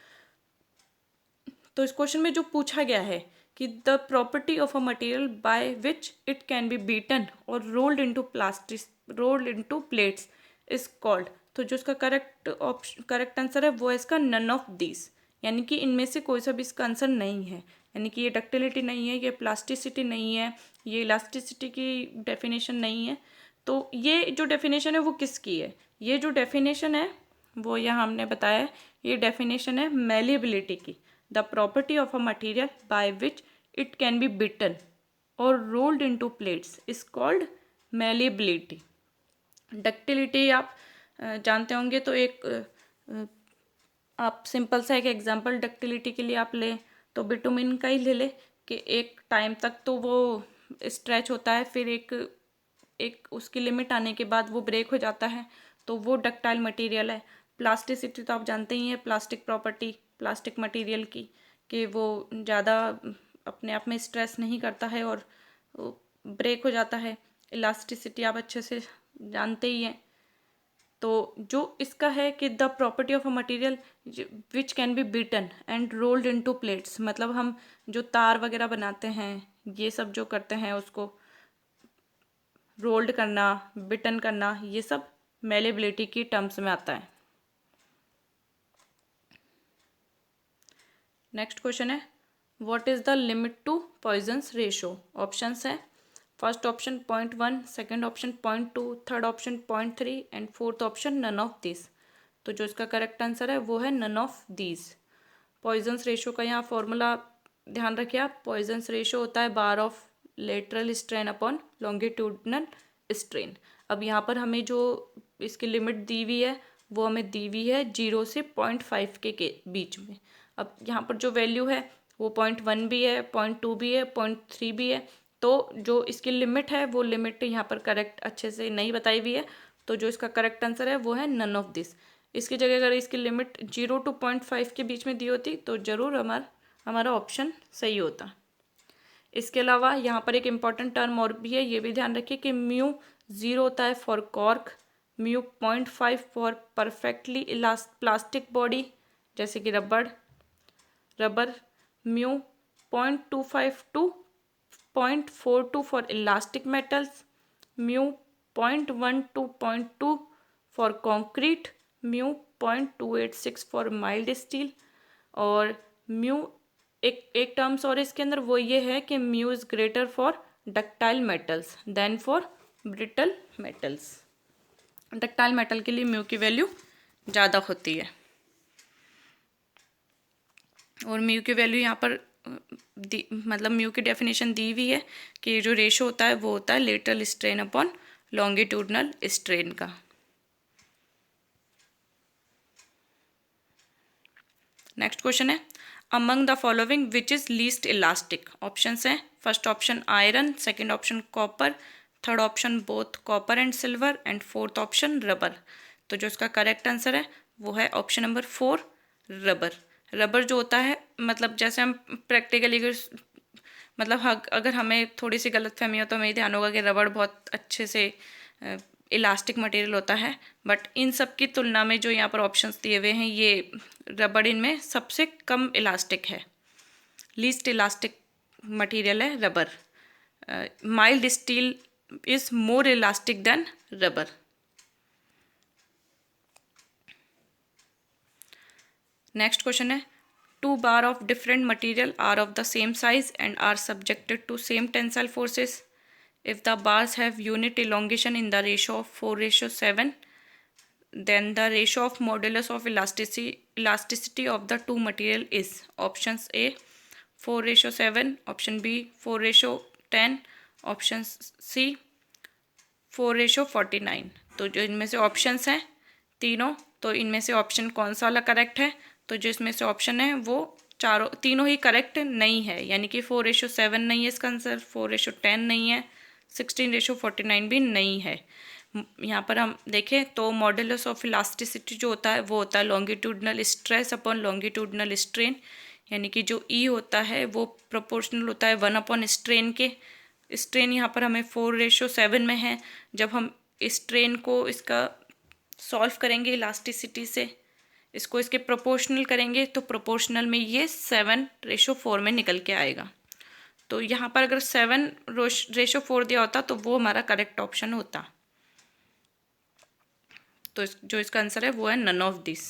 तो इस question में जो पूछा गया है कि the property of a material bye which it can be beaten or rolled into plates is called. तो जो इसका करेक्ट आंसर है वो है इसका नन ऑफ दिस, यानी कि इनमें से कोई सा भी इसका आंसर नहीं है। यानी कि ये डक्टिलिटी नहीं है, ये प्लास्टिसिटी नहीं है, ये इलास्टिसिटी की डेफिनेशन नहीं है। तो ये जो डेफिनेशन है वो किसकी है? ये जो डेफिनेशन है वो यहाँ हमने बताया है, ये डेफिनेशन है मैलिएबिलिटी की। The property of a material by which it can be beaten or rolled into plates is called malleability. Ductility आप जानते होंगे, तो आप सिंपल सा एक एग्जांपल डक्टिलिटी के लिए आप ले तो बिटुमिन का ही ले ले कि एक टाइम तक तो वो स्ट्रेच होता है, फिर एक उसकी लिमिट आने के बाद वो ब्रेक हो जाता है, तो वो डक्टाइल मटेरियल है। प्लास्टिसिटी तो आप जानते ही हैं, प्लास्टिक प्रॉपर्टी प्लास्टिक मटेरियल की, कि वो ज़्यादा अपने आप में स्ट्रेस नहीं करता है और ब्रेक हो जाता है। इलास्टिसिटी आप अच्छे से जानते ही हैं। तो जो इसका है कि the property of a material which can be beaten and rolled into plates, मतलब हम जो तार वगैरह बनाते हैं, ये सब जो करते हैं उसको रोल्ड करना, बिटन करना, ये सब मैलिएबिलिटी की टर्म्स में आता है। नेक्स्ट क्वेश्चन है what is the limit to Poisson's ratio. Options है first option 0.1, second option 0.2, third option 0.3 and fourth option none of this. तो जो इसका करेक्ट आंसर है वो है none of this. Poisson's ratio का यहाँ फॉर्मूला ध्यान रखिए आप। पॉइजन्स रेशो होता है bar of lateral strain upon longitudinal strain. अब यहाँ पर हमें जो इसकी लिमिट दी हुई है वो हमें दी हुई है 0 से 0.5 के बीच में। अब यहाँ पर जो वैल्यू है वो 0.1 भी है, 0.2 भी है, 0.3 भी है। तो जो इसकी लिमिट है वो लिमिट यहाँ पर करेक्ट अच्छे से नहीं बताई हुई है, तो जो इसका करेक्ट आंसर है वो है नन ऑफ दिस। इसकी जगह अगर इसकी लिमिट 0 to 0.5 के बीच में दी होती तो ज़रूर हमारा ऑप्शन सही होता। इसके अलावा यहाँ पर एक इम्पॉर्टेंट टर्म और भी है, ये भी ध्यान रखिए कि म्यू 0 होता है for cork, mu 0.5 for perfectly plastic body जैसे कि rubber, mu 0.25 to 0.42 for elastic metals, mu 0.1 to 0.2 for concrete, mu 0.286 for mild steel, और म्यू एक टर्म्स और इसके अंदर वो ये है कि mu is greater for ductile metals than for brittle metals. Ductile metal के लिए म्यू की वैल्यू ज़्यादा होती है, और म्यू की वैल्यू यहाँ पर मतलब म्यू की डेफिनेशन दी हुई है कि जो रेशो होता है वो होता है lateral strain upon longitudinal strain का। नेक्स्ट क्वेश्चन है, among the following which is least elastic. Options हैं, first option iron, second option copper, third option both copper and silver and fourth option rubber. तो जो इसका correct answer है वो है option number 4 rubber. Rubber जो होता है, मतलब जैसे हम प्रैक्टिकली मतलब अगर हमें थोड़ी सी गलतफहमी हो तो हमें ध्यान होगा कि रबड़ बहुत अच्छे से इलास्टिक मटेरियल होता है, बट इन सब की तुलना में जो यहाँ पर ऑप्शंस दिए हुए हैं ये रबड़ इनमें सबसे कम इलास्टिक है, लीस्ट इलास्टिक मटेरियल है rubber. Mild steel is more elastic than rubber. Next question है, two bar of different material are of the same size and are subjected to same tensile forces. If the bars have unit elongation in the ratio of 4:7, then the ratio of modulus of elasticity of the two material is options A 4:7, option B 4:10, option C 4:49। तो जो इनमें से options हैं तीनों, तो इनमें से option कौन सा वाला करेक्ट है? तो जो इसमें से ऑप्शन है वो तीनों ही करेक्ट नहीं है, यानी कि 4:7 नहीं है इसका आंसर, 4:10 नहीं है, 16:49 भी नहीं है। यहाँ पर हम देखें तो मॉडुलस ऑफ इलास्टिसिटी जो होता है वो होता है longitudinal stress upon longitudinal strain, यानी कि जो ई होता है वो प्रोपोर्शनल होता है 1 स्ट्रेन के। स्ट्रेन यहाँ पर हमें 4:7 में है। जब हम स्ट्रेन को इसका सॉल्व करेंगे इलास्टिसिटी से, इसको इसके प्रोपोर्शनल करेंगे तो प्रोपोर्शनल में ये 7:4 में निकल के आएगा। तो यहाँ पर अगर 7:4 दिया होता तो वो हमारा करेक्ट ऑप्शन होता। तो जो इसका आंसर है वो है none of this.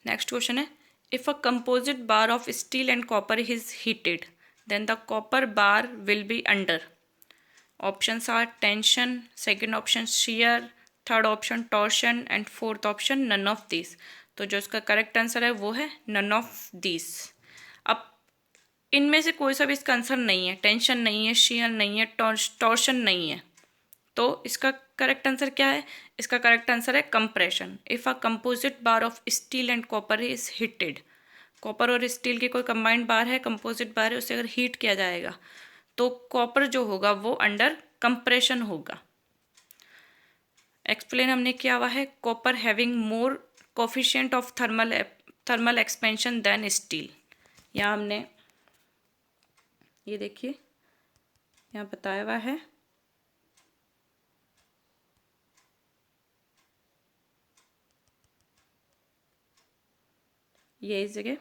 Next question है, if a composite bar of steel and copper is heated then the copper bar will be under. Options are tension, second option shear, third option torsion and fourth option none of this. तो जो इसका correct answer है वो है none of this. अब इनमें से कोई सा भी इसका आंसर नहीं है, टेंशन नहीं है, शेयर नहीं है, टॉर्शन नहीं है। तो इसका करेक्ट आंसर क्या है? इसका करेक्ट आंसर है compression. If a composite bar of steel and copper is heated, copper और स्टील की कोई कंबाइंड बार है, कंपोजिट बार है, उसे अगर हीट किया जाएगा तो कॉपर जो होगा वो अंडर कंप्रेशन होगा। एक्सप्लेन हमने किया हुआ है, copper having more coefficient of thermal expansion than steel. यहाँ हमने ये देखिए यहाँ बताया हुआ है, ये इस जगह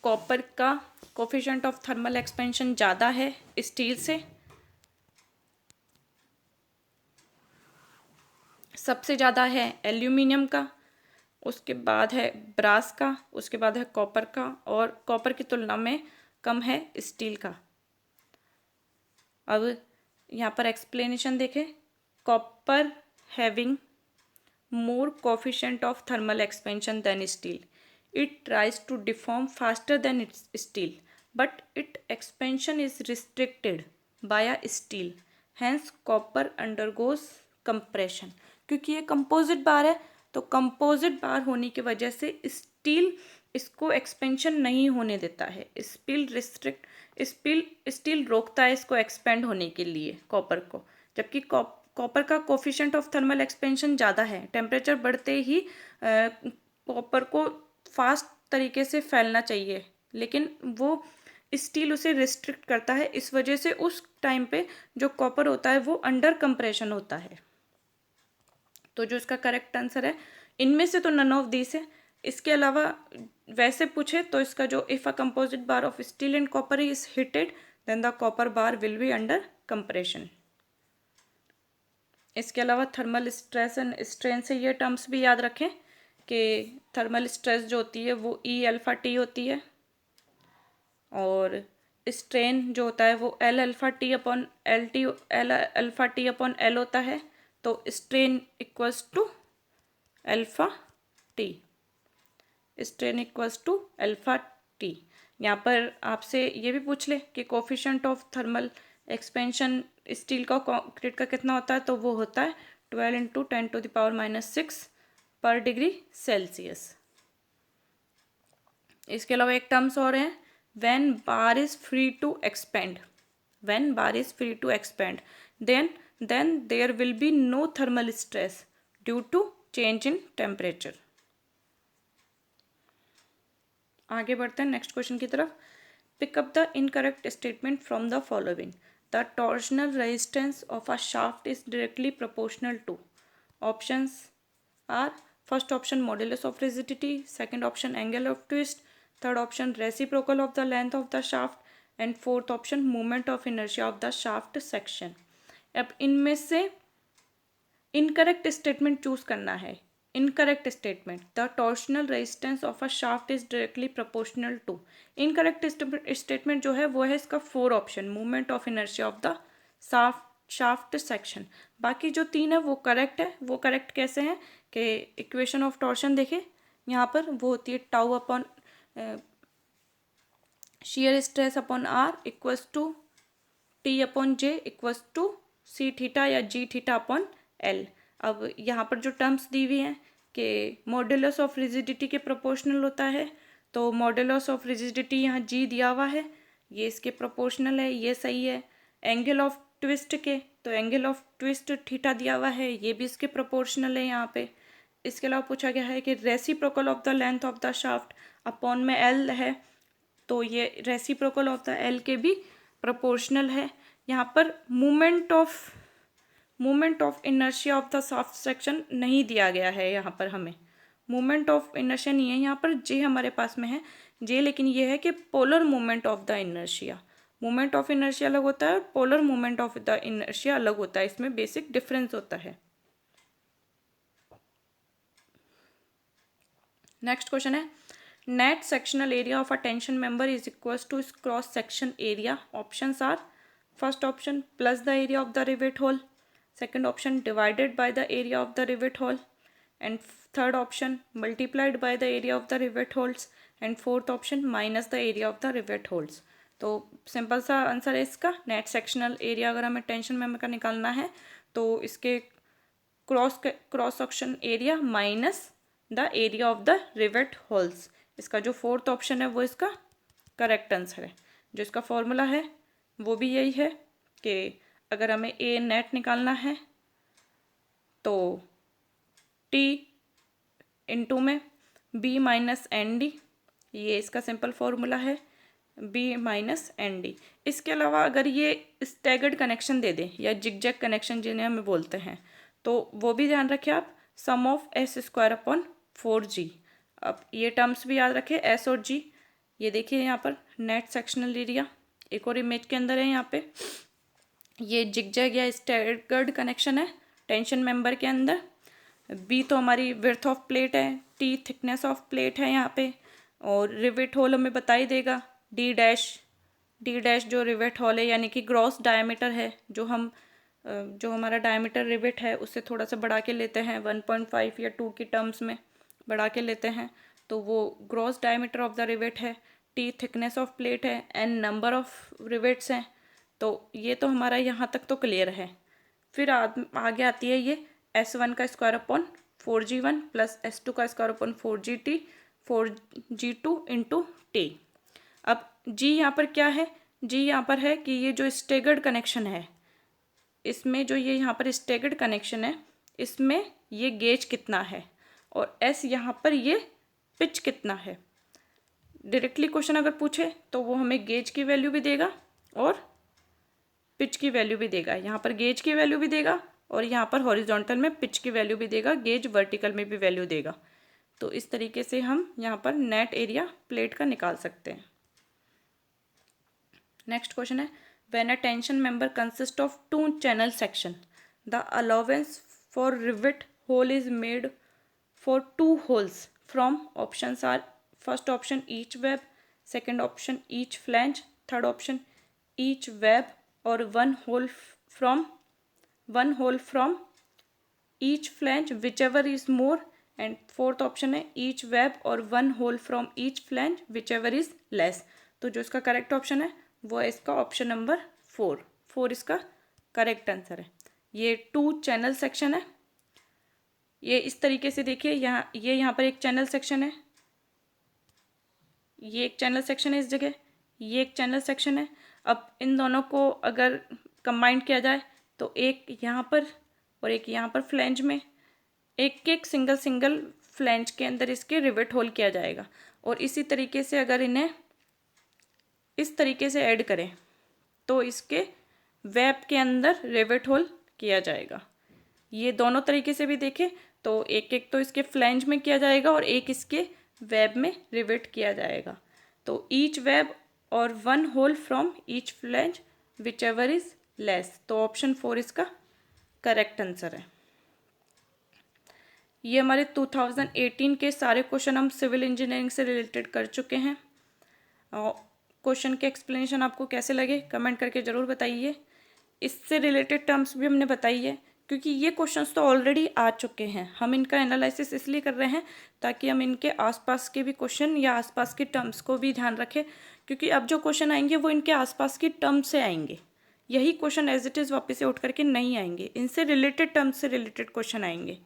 कॉपर का कोफिशिएंट ऑफ थर्मल एक्सपेंशन ज़्यादा है स्टील से, सबसे ज़्यादा है एल्यूमिनियम का, उसके बाद है ब्रास का, उसके बाद है कॉपर का, और कॉपर की तुलना में कम है स्टील का। अब यहाँ पर एक्सप्लेनेशन देखें, copper having more coefficient of thermal expansion than steel, it tries to deform faster than its steel but its expansion is restricted by a steel, hence copper undergoes compression। क्योंकि ये composite बार है तो composite बार होने की वजह से steel इसको expansion नहीं होने देता है, स्टील रोकता है इसको एक्सपेंड होने के लिए कॉपर को, जबकि कॉपर का कोफिशिएंट ऑफ थर्मल एक्सपेंशन ज़्यादा है। टेम्परेचर बढ़ते ही कॉपर को फास्ट तरीके से फैलना चाहिए, लेकिन वो स्टील उसे रिस्ट्रिक्ट करता है, इस वजह से उस टाइम पे जो कॉपर होता है वो अंडर कंप्रेशन होता है। तो जो इसका करेक्ट आंसर है, इनमें से तो नन ऑफ दिस है। इसके अलावा वैसे पूछे तो इसका जो if a composite bar of steel and copper is heated then the copper bar will be under compression. इसके अलावा थर्मल स्ट्रेस एंड स्ट्रेन से ये टर्म्स भी याद रखें कि थर्मल स्ट्रेस जो होती है वो E∝T होती है, और स्ट्रेन जो होता है वो L∝T अपॉन L होता है। तो strain equals to alpha T, strain equals to alpha T. यहाँ पर आपसे ये भी पूछ ले कि coefficient of thermal expansion steel का कंक्रीट का कितना होता है, तो वो होता है 12 इंटू 10⁻⁻⁶ पर डिग्री सेल्सियस। इसके अलावा एक टर्म्स और हैं, when bar is free to expand, when bar is free to expand then there will be no thermal stress due to change in temperature। आगे बढ़ते हैं नेक्स्ट क्वेश्चन की तरफ। Pick up the incorrect statement from the following. The torsional resistance of a shaft is directly proportional to. Options are, first option modulus of rigidity, second option angle of twist, third option reciprocal of the length of the shaft and fourth option movement of inertia of the shaft section. अब इनमें से incorrect statement choose करना है। Incorrect statement, the torsional resistance of a shaft is directly proportional to. Incorrect statement जो है वो है इसका 4 option, movement of inertia of the shaft section. बाकी जो 3 है वो करेक्ट है। वो करेक्ट कैसे हैं कि इक्वेशन ऑफ टॉर्शन देखे यहाँ पर, वो होती है tau upon shear stress upon R equals to T upon J equals to C theta या जी थीटा अपॉन एल। अब यहाँ पर जो टर्म्स दी हुई हैं कि मॉड्यूलस ऑफ रिजिडिटी के प्रोपोर्शनल होता है, तो मॉड्यूलस ऑफ रिजिडिटी यहाँ जी दिया हुआ है, ये इसके प्रोपोर्शनल है, ये सही है। एंगल ऑफ ट्विस्ट के, तो एंगल ऑफ ट्विस्ट थीटा दिया हुआ है, ये भी इसके प्रोपोर्शनल है यहाँ पे। इसके अलावा पूछा गया है कि reciprocal of the length of the shaft upon में एल है, तो ये रेसिप्रोकल ऑफ द एल के भी प्रोपोर्शनल है। यहाँ पर movement of inertia of the shaft section नहीं दिया गया है, यहाँ पर हमें मूवमेंट ऑफ इनर्शिया नहीं है यहाँ पर, जे हमारे पास में है जे, लेकिन ये है कि polar movement of the inertia. Movement of inertia अलग होता है और polar movement of the inertia अलग होता है, इसमें बेसिक डिफरेंस होता है। नेक्स्ट क्वेश्चन है, net sectional area of a tension member is equals to cross section area. Options are, first option plus the area of the rivet hole, second option divided by the area of the rivet hole, and third option multiplied by the area of the rivet holes, and fourth option minus the area of the rivet holes. तो simple सा answer है इसका, net sectional area अगर हमें tension member का निकालना है तो इसके cross section area minus the area of the rivet holes. इसका जो फोर्थ ऑप्शन है वो इसका करेक्ट आंसर है। जो इसका फॉर्मूला है वो भी यही है कि अगर हमें ए नेट निकालना है तो टी इंटू में बी माइनस एन डी, ये इसका सिंपल फॉर्मूला है, बी माइनस एन डी। इसके अलावा अगर ये स्टैगर्ड कनेक्शन दे दें या जिगजैग कनेक्शन जिन्हें हमें बोलते हैं, तो वो भी ध्यान रखें आप, sum of S square upon 4g। अब ये टर्म्स भी याद रखें, एस और जी। ये देखिए यहाँ पर नेट सेक्शनल एरिया एक और इमेज के अंदर है, यहाँ पे ये जिगजैग या स्टैगर्ड कनेक्शन है टेंशन मेंबर के अंदर। बी तो हमारी विड्थ ऑफ प्लेट है, टी थिकनेस ऑफ प्लेट है यहाँ पे, और रिवेट होल हमें बता ही देगा, डी डैश जो रिवेट होल है यानी कि ग्रॉस डायमीटर है, जो हमारा डायमीटर रिवेट है उससे थोड़ा सा बढ़ा के लेते हैं 1.5 या 2 की टर्म्स में बढ़ा के लेते हैं, तो वो gross diameter of the rivet है, टी थिकनेस ऑफ प्लेट है, एन नंबर ऑफ रिवेट्स हैं। तो ये तो हमारा यहाँ तक तो क्लियर है। फिर आगे आती है ये S1 का square upon 4g1 plus S2 का square upon 4g2 into T. अब जी यहाँ पर क्या है, जी यहाँ पर है कि ये जो स्टेगर्ड कनेक्शन है, इसमें जो ये यहाँ पर स्टेगर्ड कनेक्शन है इसमें ये गेज कितना है, और एस यहाँ पर ये पिच कितना है। डायरेक्टली क्वेश्चन अगर पूछे तो वो हमें गेज की वैल्यू भी देगा और पिच की वैल्यू भी देगा। यहाँ पर गेज की वैल्यू भी देगा और यहाँ पर हॉरिजॉन्टल में पिच की वैल्यू भी देगा, गेज वर्टिकल में भी वैल्यू देगा। तो इस तरीके से हम यहाँ पर नेट एरिया प्लेट का निकाल सकते हैं। नेक्स्ट क्वेश्चन है, when a tension member consist of 2 channel section the allowance for rivet hole is made for 2 holes from. Options are, first option each web, second option each flange, third option each web or one hole from each flange whichever is more, and fourth option है each web or one hole from each flange whichever is less. तो जो इसका correct option है वो है इसका option number 4। 4 इसका correct answer है। ये 2 चैनल सेक्शन है। ये इस तरीके से देखिए, यहाँ पर एक चैनल सेक्शन है, ये एक चैनल सेक्शन है इस जगह, ये एक चैनल सेक्शन है। अब इन दोनों को अगर कंबाइन किया जाए तो एक यहाँ पर और एक यहाँ पर फ्लैंज में, एक एक सिंगल सिंगल फ्लैंज के अंदर इसके रिवेट होल किया जाएगा। और इसी तरीके से अगर इन्हें इस तरीके से ऐड करें तो इसके वेब के अंदर रिवेट होल किया जाएगा। ये दोनों तरीके से भी देखें तो एक एक तो इसके फ्लैंज में किया जाएगा और एक इसके वेब में रिवेट किया जाएगा। तो ईच वेब और 1 hole from each flange whichever is less. तो ऑप्शन 4 इसका करेक्ट आंसर है। ये हमारे 2018 के सारे क्वेश्चन हम सिविल इंजीनियरिंग से रिलेटेड कर चुके हैं। क्वेश्चन के एक्सप्लेनेशन आपको कैसे लगे कमेंट करके ज़रूर बताइए। इससे रिलेटेड टर्म्स भी हमने बताई है, क्योंकि ये क्वेश्चंस तो ऑलरेडी आ चुके हैं। हम इनका एनालिसिस इसलिए कर रहे हैं ताकि हम इनके आसपास के भी क्वेश्चन या आसपास के टर्म्स को भी ध्यान रखें, क्योंकि अब जो क्वेश्चन आएंगे वो इनके आसपास की टर्म से आएंगे। यही क्वेश्चन एज इट इज़ वापस से उठ करके नहीं आएंगे, इनसे रिलेटेड टर्म्स से रिलेटेड क्वेश्चन आएंगे।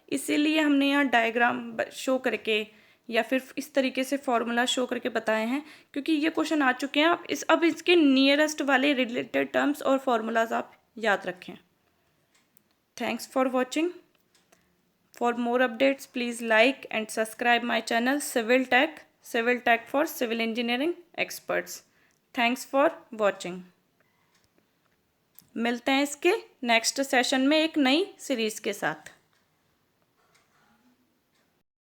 इसीलिए हमने यहाँ डायग्राम शो करके या फिर इस तरीके से फॉर्मूला शो करके बताए हैं, क्योंकि ये क्वेश्चन आ चुके हैं। आप अब इसके नियरेस्ट वाले रिलेटेड टर्म्स और फॉर्मूलाज आप याद रखें। Thanks for watching. For more updates please like and subscribe my channel civil tech for civil engineering experts. Thanks for watching. मिलते हैं इसके नेक्स्ट सेशन में एक नई सीरीज़ के साथ।